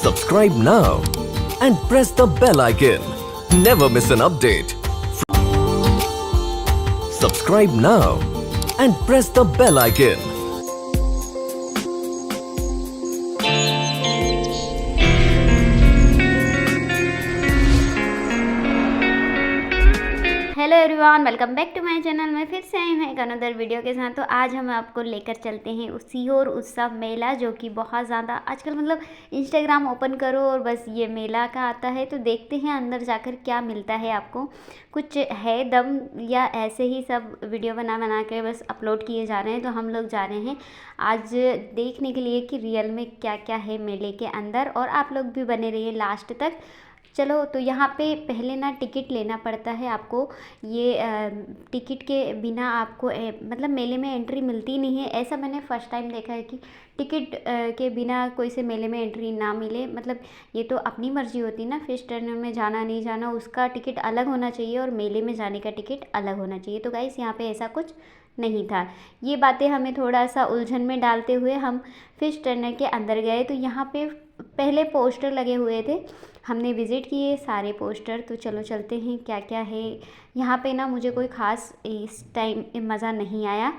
Subscribe now and press the bell icon. Never miss an update. Subscribe now and press the bell icon. Hello everyone, welcome back to my channel. मैं फिर से आई हूँ एक another video के साथ। तो आज हम आपको लेकर चलते हैं सीहोर उत्सव मेला, जो कि बहुत ज़्यादा आजकल मतलब इंस्टाग्राम ओपन करो और बस ये मेला का आता है। तो देखते हैं अंदर जाकर क्या मिलता है आपको, कुछ है दम या ऐसे ही सब वीडियो बना के बस अपलोड किए जा रहे हैं। तो हम लोग जा रहे हैं आज देखने के लिए कि रियल में क्या क्या है मेले के अंदर, और आप लोग भी बने रहिए लास्ट तक। चलो, तो यहाँ पे पहले ना टिकट लेना पड़ता है आपको। ये टिकट के बिना आपको मतलब मेले में एंट्री मिलती नहीं है। ऐसा मैंने फ़र्स्ट टाइम देखा है कि टिकट के बिना कोई से मेले में एंट्री ना मिले। मतलब ये तो अपनी मर्ज़ी होती है ना, फिश टर्नर में जाना नहीं जाना उसका टिकट अलग होना चाहिए और मेले में जाने का टिकट अलग होना चाहिए। तो गाइस, यहाँ पे ऐसा कुछ नहीं था। ये बातें हमें थोड़ा सा उलझन में डालते हुए हम फिश टर्नर के अंदर गए। तो यहाँ पे पहले पोस्टर लगे हुए थे, हमने विज़िट किए सारे पोस्टर। तो चलो चलते हैं क्या क्या है यहाँ पे। ना मुझे कोई ख़ास इस टाइम मज़ा नहीं आया।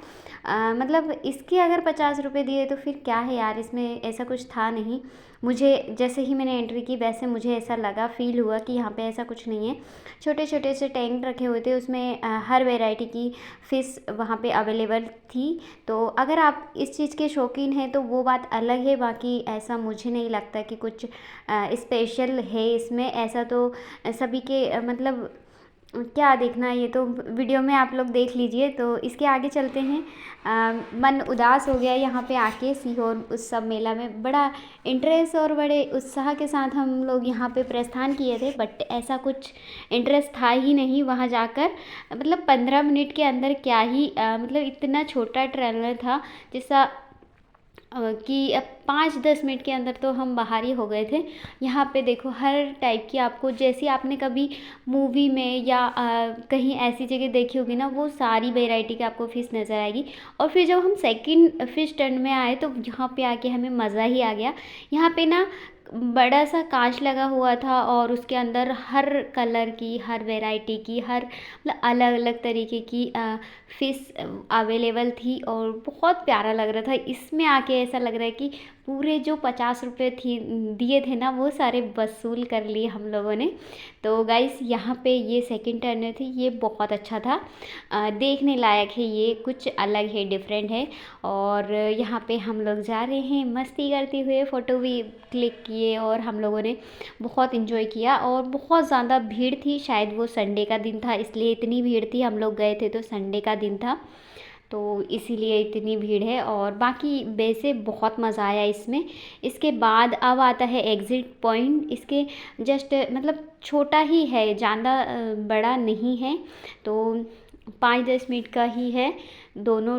मतलब इसके अगर 50 रुपये दिए तो फिर क्या है यार, इसमें ऐसा कुछ था नहीं। मुझे जैसे ही मैंने एंट्री की वैसे मुझे ऐसा लगा, फ़ील हुआ कि यहाँ पे ऐसा कुछ नहीं है। छोटे छोटे से टैंक रखे हुए थे, उसमें हर वैरायटी की फ़िश वहाँ पे अवेलेबल थी। तो अगर आप इस चीज़ के शौकीन हैं तो वो बात अलग है, बाकी ऐसा मुझे नहीं लगता कि कुछ स्पेशल है इसमें। ऐसा तो सभी के मतलब क्या देखना, ये तो वीडियो में आप लोग देख लीजिए। तो इसके आगे चलते हैं। मन उदास हो गया यहाँ पे आके। सीहोर उत्सव मेला में बड़ा इंटरेस्ट और बड़े उत्साह के साथ हम लोग यहाँ पे प्रस्थान किए थे, बट ऐसा कुछ इंटरेस्ट था ही नहीं वहाँ जाकर। मतलब 15 मिनट के अंदर क्या ही मतलब इतना छोटा ट्रेलर था जैसा कि अब 5-10 मिनट के अंदर तो हम बाहर ही हो गए थे। यहाँ पे देखो हर टाइप की आपको, जैसी आपने कभी मूवी में या कहीं ऐसी जगह देखी होगी ना, वो सारी वैरायटी की आपको फ़िश नज़र आएगी। और फिर जब हम सेकंड फ़िश टर्न में आए तो यहाँ पे आके हमें मज़ा ही आ गया। यहाँ पे ना बड़ा सा कांच लगा हुआ था और उसके अंदर हर कलर की, हर वैरायटी की, हर मतलब अलग अलग तरीके की फ़िश अवेलेबल थी और बहुत प्यारा लग रहा था। इसमें आके ऐसा लग रहा है कि पूरे जो 50 रुपये दिए थे ना, वो सारे वसूल कर लिए हम लोगों ने। तो गाइस, यहाँ पे ये सेकंड टर्नर थी, ये बहुत अच्छा था, देखने लायक है, ये कुछ अलग है, डिफरेंट है। और यहाँ पे हम लोग जा रहे हैं मस्ती करते हुए, फ़ोटो भी क्लिक किए और हम लोगों ने बहुत इन्जॉय किया। और बहुत ज़्यादा भीड़ थी, शायद वो संडे का दिन था इसलिए इतनी भीड़ थी। हम लोग गए थे तो संडे का दिन था, तो इसीलिए इतनी भीड़ है। और बाकी वैसे बहुत मज़ा आया इसमें। इसके बाद अब आता है एग्ज़िट पॉइंट। इसके जस्ट मतलब छोटा ही है, ज़्यादा बड़ा नहीं है, तो 5-10 मिनट का ही है। दोनों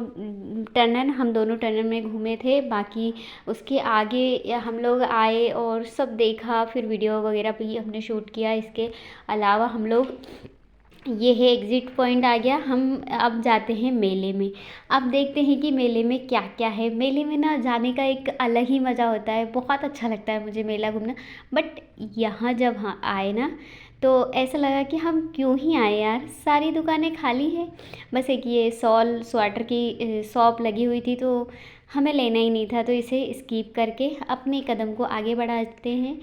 टनल, हम दोनों टनल में घूमे थे। बाकी उसके आगे हम लोग आए और सब देखा, फिर वीडियो वगैरह भी हमने शूट किया। इसके अलावा हम लोग, ये है एग्ज़िट पॉइंट आ गया। हम अब जाते हैं मेले में। अब देखते हैं कि मेले में क्या क्या है। मेले में ना जाने का एक अलग ही मज़ा होता है, बहुत अच्छा लगता है मुझे मेला घूमना। बट यहाँ जब हाँ आए ना, तो ऐसा लगा कि हम क्यों ही आए यार, सारी दुकानें खाली है। बस एक ये सॉल स्वेटर की शॉप लगी हुई थी, तो हमें लेना ही नहीं था, तो इसे स्किप करके अपने कदम को आगे बढ़ाते हैं।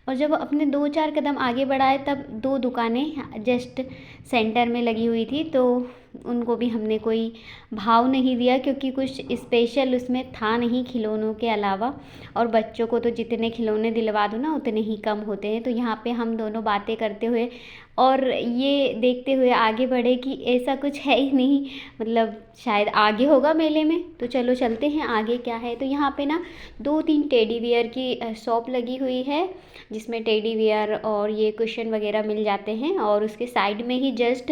और जब अपने 2-4 कदम आगे बढ़ाए तब 2 दुकानें जस्ट सेंटर में लगी हुई थी, तो उनको भी हमने कोई भाव नहीं दिया, क्योंकि कुछ स्पेशल उसमें था नहीं खिलौनों के अलावा। और बच्चों को तो जितने खिलौने दिलवा दो ना, उतने ही कम होते हैं। तो यहाँ पे हम दोनों बातें करते हुए और ये देखते हुए आगे बढ़े कि ऐसा कुछ है ही नहीं, मतलब शायद आगे होगा मेले में। तो चलो चलते हैं आगे क्या है। तो यहाँ पे ना 2-3 टेडी बियर की शॉप लगी हुई है, जिसमें टेडी बियर और ये कुशन वगैरह मिल जाते हैं। और उसके साइड में ही जस्ट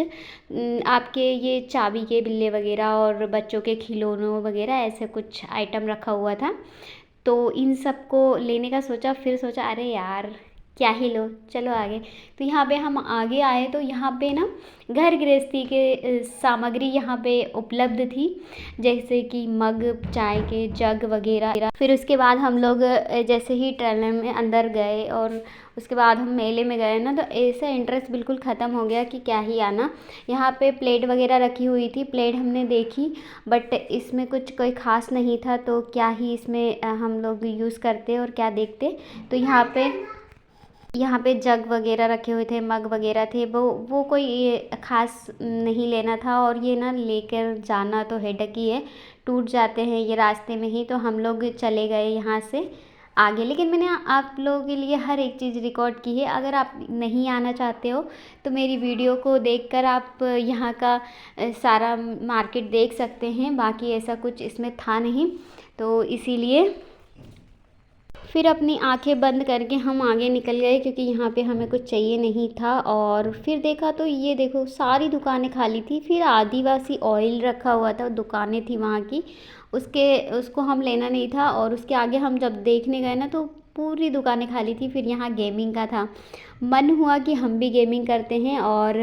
आपके ये चाबी के बिल्ले वगैरह और बच्चों के खिलौनों वगैरह ऐसे कुछ आइटम रखा हुआ था। तो इन सब को लेने का सोचा, फिर सोचा अरे यार क्या ही लो, चलो आगे। तो यहाँ पे हम आगे आए तो यहाँ पे ना घर गृहस्थी के सामग्री यहाँ पे उपलब्ध थी, जैसे कि मग, चाय के जग वगैरह। फिर उसके बाद हम लोग जैसे ही टनल में अंदर गए और उसके बाद हम मेले में गए ना, तो ऐसा इंटरेस्ट बिल्कुल ख़त्म हो गया कि क्या ही आना। यहाँ पे प्लेट वगैरह रखी हुई थी, प्लेट हमने देखी बट इसमें कुछ कोई ख़ास नहीं था, तो क्या ही इसमें हम लोग यूज़ करते और क्या देखते। तो यहाँ पे जग वगैरह रखे हुए थे, मग वगैरह थे, वो कोई ख़ास नहीं लेना था। और ये ना लेकर जाना तो हेडेक ही है, टूट जाते हैं ये रास्ते में ही। तो हम लोग चले गए यहाँ से आगे। लेकिन मैंने आप लोगों के लिए हर एक चीज़ रिकॉर्ड की है। अगर आप नहीं आना चाहते हो तो मेरी वीडियो को देखकर आप यहाँ का सारा मार्केट देख सकते हैं। बाकी ऐसा कुछ इसमें था नहीं, तो इसीलिए फिर अपनी आंखें बंद करके हम आगे निकल गए, क्योंकि यहाँ पे हमें कुछ चाहिए नहीं था। और फिर देखा तो ये देखो सारी दुकानें खाली थी। फिर आदिवासी ऑयल रखा हुआ था, दुकानें थी वहाँ की, उसको हम लेना नहीं था। और उसके आगे हम जब देखने गए ना तो पूरी दुकानें खाली थी। फिर यहाँ गेमिंग का था, मन हुआ कि हम भी गेमिंग करते हैं और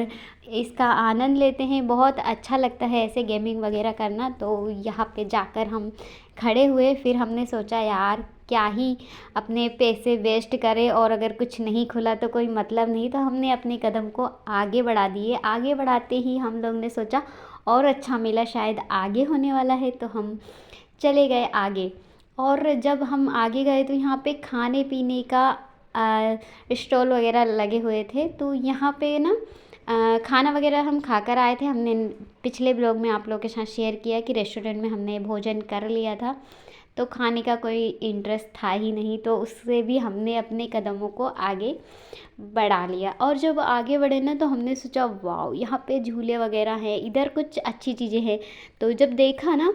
इसका आनंद लेते हैं। बहुत अच्छा लगता है ऐसे गेमिंग वगैरह करना। तो यहाँ पे जाकर हम खड़े हुए। फिर हमने सोचा यार क्या ही अपने पैसे वेस्ट करें, और अगर कुछ नहीं खुला तो कोई मतलब नहीं। तो हमने अपने कदम को आगे बढ़ा दिए। आगे बढ़ाते ही हम लोग ने सोचा और अच्छा मेला शायद आगे होने वाला है, तो हम चले गए आगे। और जब हम आगे गए तो यहाँ पे खाने पीने का स्टॉल वगैरह लगे हुए थे। तो यहाँ पे ना खाना वगैरह हम खाकर आए थे। हमने पिछले ब्लॉग में आप लोगों के साथ शेयर किया कि रेस्टोरेंट में हमने भोजन कर लिया था, तो खाने का कोई इंटरेस्ट था ही नहीं। तो उससे भी हमने अपने कदमों को आगे बढ़ा लिया। और जब आगे बढ़े ना तो हमने सोचा वाह, यहाँ पे झूले वगैरह हैं, इधर कुछ अच्छी चीज़ें हैं। तो जब देखा ना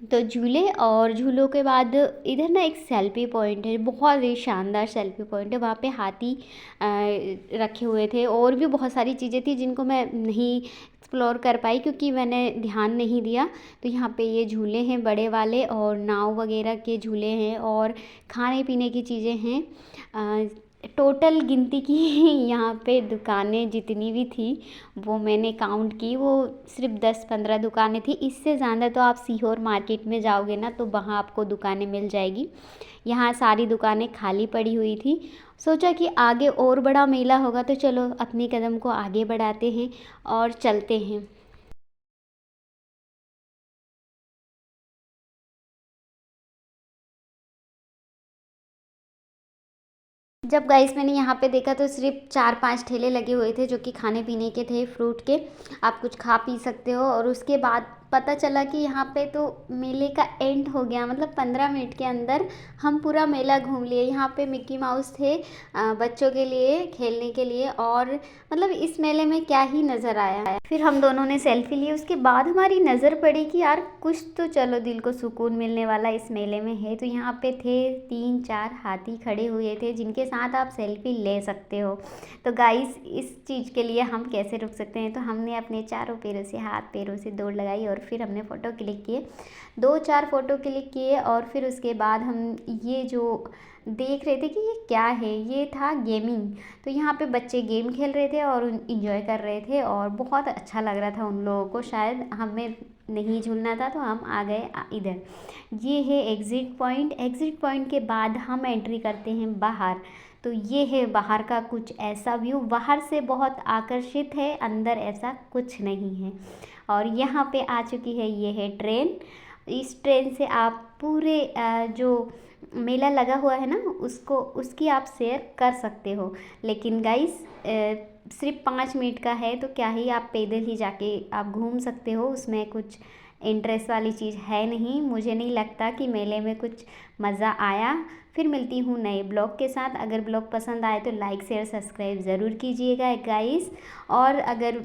तो झूले, और झूलों के बाद इधर ना एक सेल्फी पॉइंट है, बहुत ही शानदार सेल्फी पॉइंट है। वहाँ पे हाथी रखे हुए थे, और भी बहुत सारी चीज़ें थी जिनको मैं नहीं एक्सप्लोर कर पाई क्योंकि मैंने ध्यान नहीं दिया। तो यहाँ पे ये झूले हैं बड़े वाले, और नाव वगैरह के झूले हैं, और खाने पीने की चीज़ें हैं। टोटल गिनती की यहाँ पे दुकानें जितनी भी थी वो मैंने काउंट की, वो सिर्फ 10-15 दुकानें थी। इससे ज़्यादा तो आप सीहोर मार्केट में जाओगे ना तो वहाँ आपको दुकानें मिल जाएगी। यहाँ सारी दुकानें खाली पड़ी हुई थी। सोचा कि आगे और बड़ा मेला होगा, तो चलो अपनी कदम को आगे बढ़ाते हैं और चलते हैं। जब गाइस मैंने यहाँ पे देखा तो सिर्फ 4-5 ठेले लगे हुए थे जो कि खाने पीने के थे, फ्रूट के। आप कुछ खा पी सकते हो। और उसके बाद पता चला कि यहाँ पे तो मेले का एंड हो गया, मतलब 15 मिनट के अंदर हम पूरा मेला घूम लिए। यहाँ पे मिक्की माउस थे बच्चों के लिए खेलने के लिए, और मतलब इस मेले में क्या ही नज़र आया। फिर हम दोनों ने सेल्फी ली। उसके बाद हमारी नज़र पड़ी कि यार कुछ तो चलो दिल को सुकून मिलने वाला इस मेले में है। तो यहाँ पे थे 3-4 हाथी खड़े हुए थे जिनके साथ आप सेल्फी ले सकते हो। तो गाइस इस चीज़ के लिए हम कैसे रुक सकते हैं। तो हमने अपने चारों पैरों से, हाथ पैरों से दौड़ लगाई और फिर हमने फ़ोटो क्लिक किए, 2-4 फ़ोटो क्लिक किए। और फिर उसके बाद हम ये जो देख रहे थे कि ये क्या है, ये था गेमिंग। तो यहाँ पे बच्चे गेम खेल रहे थे और इंजॉय कर रहे थे, और बहुत अच्छा लग रहा था उन लोगों को। शायद हमें नहीं झूलना था तो हम आ गए इधर। ये है एग्ज़िट पॉइंट। एग्ज़िट पॉइंट के बाद हम एंट्री करते हैं बाहर। तो ये है बाहर का कुछ ऐसा व्यू, बाहर से बहुत आकर्षित है, अंदर ऐसा कुछ नहीं है। और यहाँ पे आ चुकी है, ये है ट्रेन। इस ट्रेन से आप पूरे जो मेला लगा हुआ है ना उसकी आप शेयर कर सकते हो। लेकिन गाइस सिर्फ 5 मिनट का है, तो क्या ही आप पैदल ही जाके आप घूम सकते हो, उसमें कुछ इंटरेस्ट वाली चीज़ है नहीं। मुझे नहीं लगता कि मेले में कुछ मज़ा आया। फिर मिलती हूँ नए ब्लॉग के साथ। अगर ब्लॉग पसंद आए तो लाइक शेयर सब्सक्राइब ज़रूर कीजिएगा गाइस। और अगर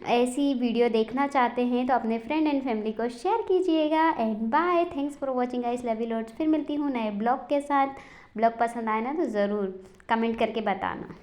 ऐसी वीडियो देखना चाहते हैं तो अपने फ्रेंड एंड फैमिली को शेयर कीजिएगा। And bye, thanks for watching guys, love you lots. फिर मिलती हूँ नए ब्लॉग के साथ। ब्लॉग पसंद आए ना तो ज़रूर कमेंट करके बताना।